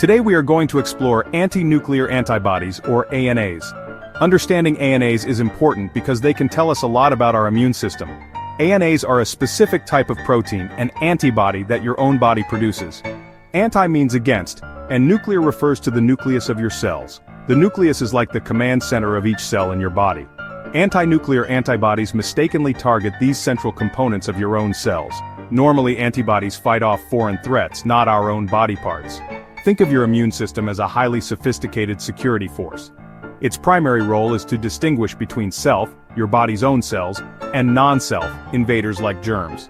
Today we are going to explore anti-nuclear antibodies, or ANAs. Understanding ANAs is important because they can tell us a lot about our immune system. ANAs are a specific type of protein, an antibody that your own body produces. Anti means against, and nuclear refers to the nucleus of your cells. The nucleus is like the command center of each cell in your body. Anti-nuclear antibodies mistakenly target these central components of your own cells. Normally antibodies fight off foreign threats, not our own body parts. Think of your immune system as a highly sophisticated security force. Its primary role is to distinguish between self, your body's own cells, and non-self, invaders like germs.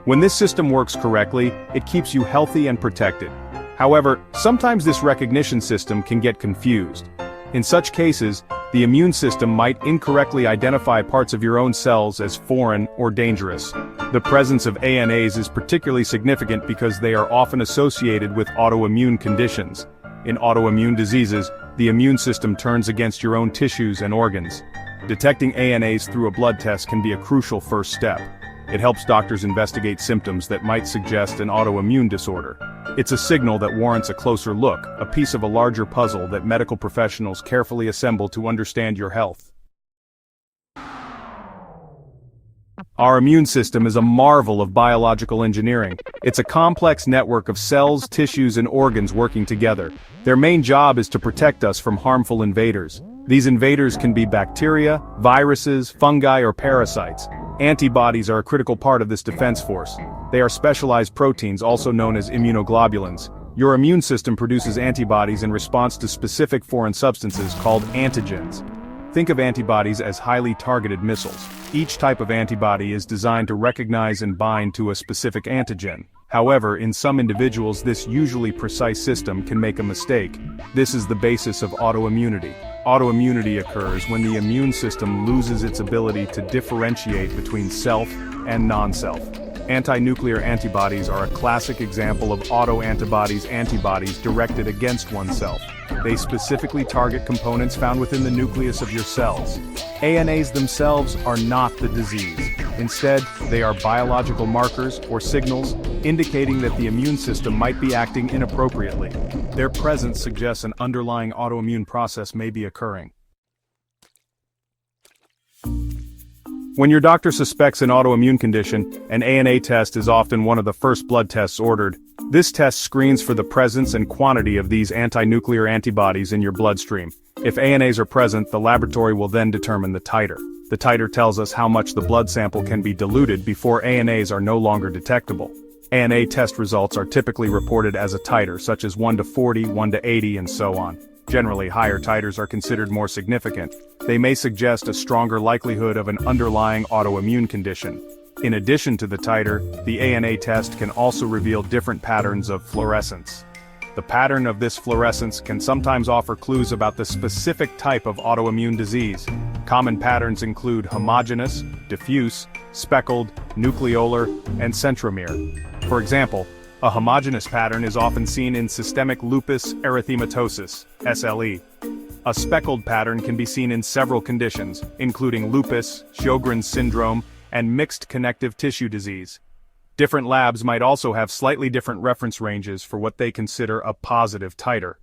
When this system works correctly, it keeps you healthy and protected. However, sometimes this recognition system can get confused. In such cases, the immune system might incorrectly identify parts of your own cells as foreign or dangerous. The presence of ANAs is particularly significant because they are often associated with autoimmune conditions. In autoimmune diseases, the immune system turns against your own tissues and organs. Detecting ANAs through a blood test can be a crucial first step. It helps doctors investigate symptoms that might suggest an autoimmune disorder. It's a signal that warrants a closer look, a piece of a larger puzzle that medical professionals carefully assemble to understand your health. Our immune system is a marvel of biological engineering. It's a complex network of cells, tissues, and organs working together. Their main job is to protect us from harmful invaders. These invaders can be bacteria, viruses, fungi, or parasites. Antibodies are a critical part of this defense force. They are specialized proteins also known as immunoglobulins. Your immune system produces antibodies in response to specific foreign substances called antigens. Think of antibodies as highly targeted missiles. Each type of antibody is designed to recognize and bind to a specific antigen. However, in some individuals this usually precise system can make a mistake. This is the basis of autoimmunity. Autoimmunity occurs when the immune system loses its ability to differentiate between self and non-self. Anti-nuclear antibodies are a classic example of autoantibodies, antibodies directed against oneself. They specifically target components found within the nucleus of your cells. ANAs themselves are not the disease. Instead, they are biological markers or signals indicating that the immune system might be acting inappropriately. Their presence suggests an underlying autoimmune process may be occurring. When your doctor suspects an autoimmune condition, an ANA test is often one of the first blood tests ordered. This test screens for the presence and quantity of these anti-nuclear antibodies in your bloodstream. If ANAs are present, the laboratory will then determine the titer. The titer tells us how much the blood sample can be diluted before ANAs are no longer detectable. ANA test results are typically reported as a titer, such as 1 to 40, 1 to 80, and so on. Generally, higher titers are considered more significant. They may suggest a stronger likelihood of an underlying autoimmune condition. In addition to the titer, the ANA test can also reveal different patterns of fluorescence. The pattern of this fluorescence can sometimes offer clues about the specific type of autoimmune disease. Common patterns include homogeneous, diffuse, speckled, nucleolar, and centromere. For example, a homogeneous pattern is often seen in systemic lupus erythematosus, SLE. A speckled pattern can be seen in several conditions, including lupus, Sjogren's syndrome, and mixed connective tissue disease. Different labs might also have slightly different reference ranges for what they consider a positive titer.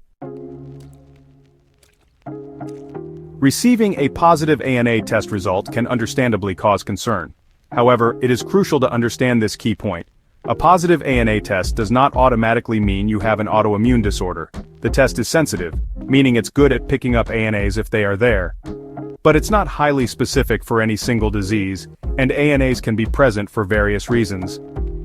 Receiving a positive ANA test result can understandably cause concern. However, it is crucial to understand this key point. A positive ANA test does not automatically mean you have an autoimmune disorder. The test is sensitive, meaning it's good at picking up ANAs if they are there. But it's not highly specific for any single disease, and ANAs can be present for various reasons.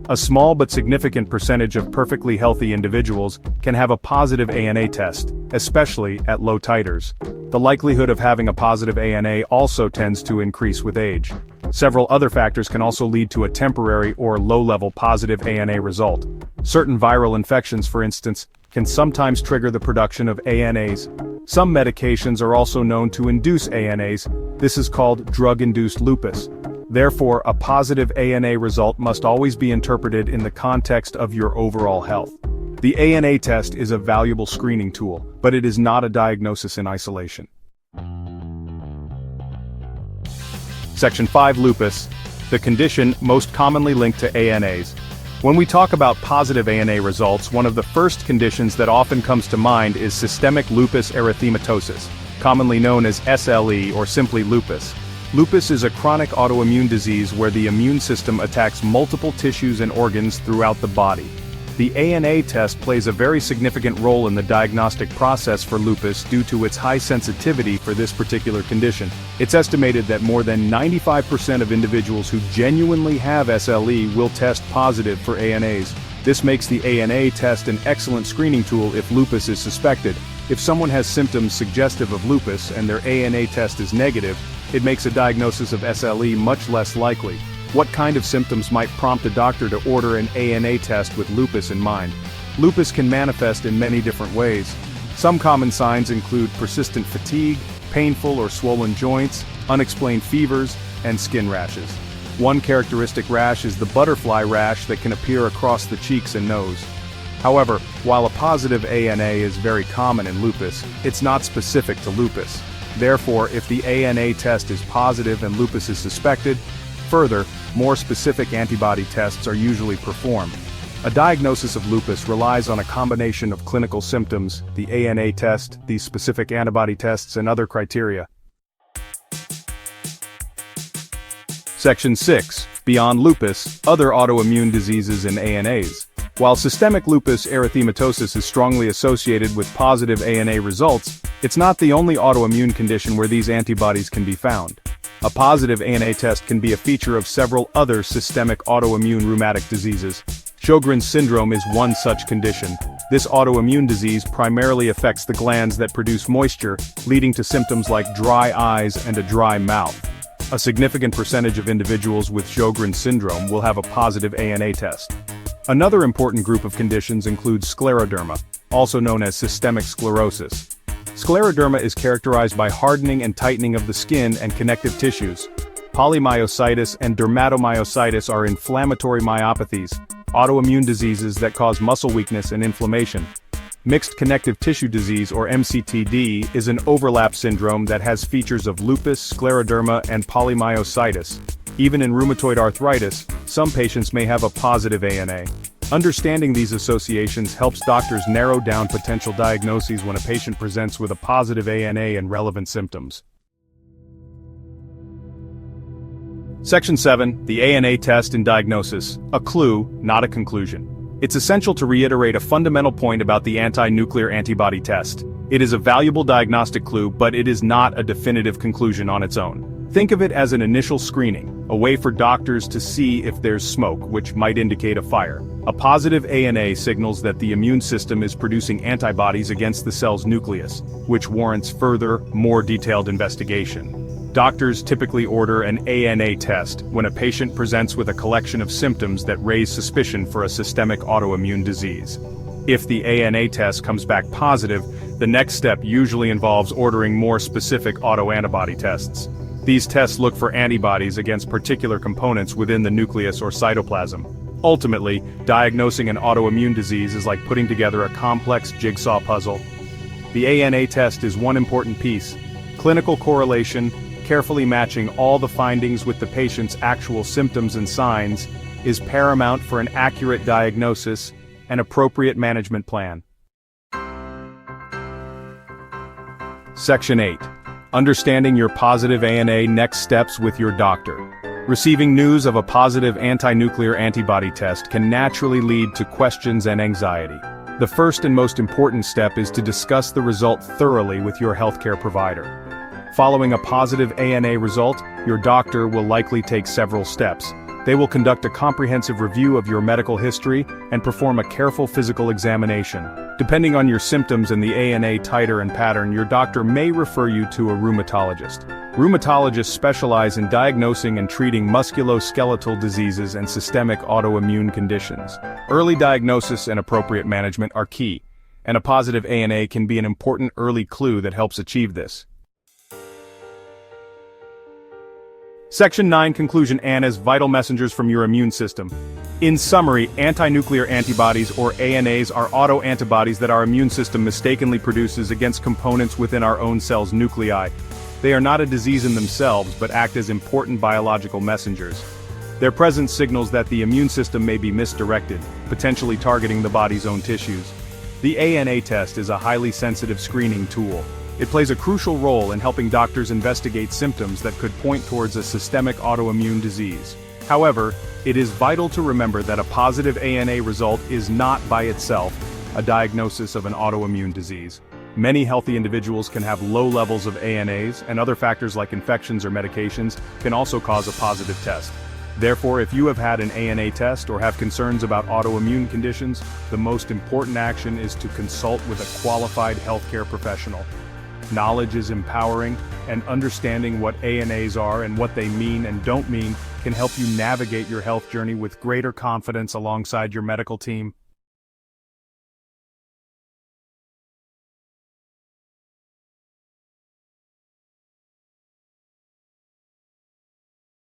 A small but significant percentage of perfectly healthy individuals can have a positive ANA test, especially at low titers. The likelihood of having a positive ANA also tends to increase with age. Several other factors can also lead to a temporary or low-level positive ANA result. Certain viral infections, for instance, can sometimes trigger the production of ANAs. Some medications are also known to induce ANAs. This is called drug-induced lupus. Therefore, a positive ANA result must always be interpreted in the context of your overall health. The ANA test is a valuable screening tool, but it is not a diagnosis in isolation. Section 5. Lupus, the condition most commonly linked to ANAs. When we talk about positive ANA results, one of the first conditions that often comes to mind is systemic lupus erythematosus, commonly known as SLE or simply lupus. Lupus is a chronic autoimmune disease where the immune system attacks multiple tissues and organs throughout the body. The ANA test plays a very significant role in the diagnostic process for lupus due to its high sensitivity for this particular condition. It's estimated that more than 95% of individuals who genuinely have SLE will test positive for ANAs. This makes the ANA test an excellent screening tool if lupus is suspected. If someone has symptoms suggestive of lupus and their ANA test is negative, it makes a diagnosis of SLE much less likely. What kind of symptoms might prompt a doctor to order an ANA test with lupus in mind? Lupus can manifest in many different ways. Some common signs include persistent fatigue, painful or swollen joints, unexplained fevers, and skin rashes. One characteristic rash is the butterfly rash that can appear across the cheeks and nose. However, while a positive ANA is very common in lupus, it's not specific to lupus. Therefore, if the ANA test is positive and lupus is suspected, further, more specific antibody tests are usually performed. A diagnosis of lupus relies on a combination of clinical symptoms, the ANA test, these specific antibody tests, and other criteria. Section 6. Beyond lupus, other autoimmune diseases and ANAs. While systemic lupus erythematosus is strongly associated with positive ANA results, it's not the only autoimmune condition where these antibodies can be found. A positive ANA test can be a feature of several other systemic autoimmune rheumatic diseases. Sjogren's syndrome is one such condition. This autoimmune disease primarily affects the glands that produce moisture, leading to symptoms like dry eyes and a dry mouth. A significant percentage of individuals with Sjogren's syndrome will have a positive ANA test. Another important group of conditions includes scleroderma, also known as systemic sclerosis. Scleroderma is characterized by hardening and tightening of the skin and connective tissues. Polymyositis and dermatomyositis are inflammatory myopathies, autoimmune diseases that cause muscle weakness and inflammation. Mixed connective tissue disease, or MCTD, is an overlap syndrome that has features of lupus, scleroderma, and polymyositis. Even in rheumatoid arthritis, some patients may have a positive ANA. Understanding these associations helps doctors narrow down potential diagnoses when a patient presents with a positive ANA and relevant symptoms. Section 7. The ANA test and diagnosis. A clue, not a conclusion. It's essential to reiterate a fundamental point about the anti-nuclear antibody test. It is a valuable diagnostic clue, but it is not a definitive conclusion on its own. Think of it as an initial screening, a way for doctors to see if there's smoke, which might indicate a fire. A positive ANA signals that the immune system is producing antibodies against the cell's nucleus, which warrants further, more detailed investigation. Doctors typically order an ANA test when a patient presents with a collection of symptoms that raise suspicion for a systemic autoimmune disease. If the ANA test comes back positive, the next step usually involves ordering more specific autoantibody tests. These tests look for antibodies against particular components within the nucleus or cytoplasm. Ultimately, diagnosing an autoimmune disease is like putting together a complex jigsaw puzzle. The ANA test is one important piece. Clinical correlation, carefully matching all the findings with the patient's actual symptoms and signs, is paramount for an accurate diagnosis and appropriate management plan. Section 8. Understanding your positive ANA next steps with your doctor. Receiving news of a positive anti-nuclear antibody test can naturally lead to questions and anxiety. The first and most important step is to discuss the result thoroughly with your healthcare provider. Following a positive ANA result, your doctor will likely take several steps. They will conduct a comprehensive review of your medical history and perform a careful physical examination. Depending on your symptoms and the ANA titer and pattern, your doctor may refer you to a rheumatologist. Rheumatologists specialize in diagnosing and treating musculoskeletal diseases and systemic autoimmune conditions. Early diagnosis and appropriate management are key, and a positive ANA can be an important early clue that helps achieve this. Section 9. Conclusion. ANAs, vital messengers from your immune system. In summary, anti-nuclear antibodies, or ANAs, are autoantibodies that our immune system mistakenly produces against components within our own cell's nuclei. They are not a disease in themselves, but act as important biological messengers. Their presence signals that the immune system may be misdirected, potentially targeting the body's own tissues. The ANA test is a highly sensitive screening tool. It plays a crucial role in helping doctors investigate symptoms that could point towards a systemic autoimmune disease. However, it is vital to remember that a positive ANA result is not by itself a diagnosis of an autoimmune disease. Many healthy individuals can have low levels of ANAs, and other factors like infections or medications can also cause a positive test. Therefore, if you have had an ANA test or have concerns about autoimmune conditions, the most important action is to consult with a qualified healthcare professional. Knowledge is empowering, and understanding what ANAs are and what they mean and don't mean can help you navigate your health journey with greater confidence alongside your medical team.